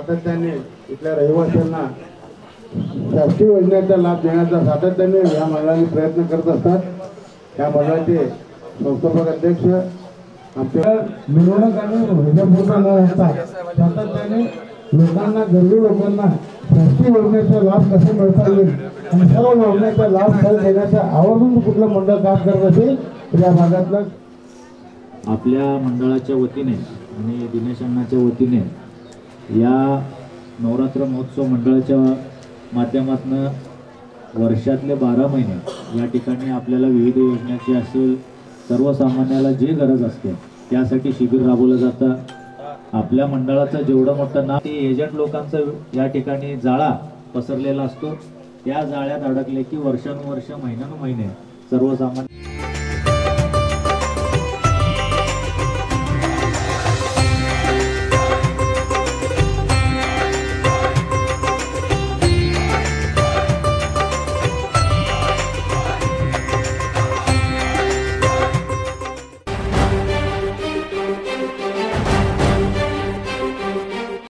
सातत्याने इथल्या रहिवाशांना शासकीय योजनेचा लाभ देण्याचा सातत्याने या मंडळाने प्रयत्न करत असतात। या मंडळाचे संस्थापक अध्यक्ष आमच्या मिरवणूक आणि ह्याच्यापुरता न असता सातत्याने लोकांना, गरजू लोकांना शासकीय योजनेचा लाभ कसा मिळता येईल आणि सर्व योजनेचा लाभ देण्याचा आवर्जून कुठलं मंडळ काम करत असेल तर या भागातलं आपल्या मंडळाच्या वतीने आणि दिनेश अण्णाच्या वतीने या नवरात्र महोत्सव मंडळाच्या माध्यमातून वर्षातले 12 महिने या ठिकाणी आपल्याला विविध योजनांची असेल सर्वसामान्याला जे गरज असते त्यासाठी शिबिर राबवलं जातं। आपल्या मंडळाचं जेवढं मोठं नाव ते एजंट लोकांचं या ठिकाणी जाळा पसरलेला असतो, त्या जाळ्यात अडकले की वर्षानुवर्ष महिन्यानुमहिने सर्वसामान्य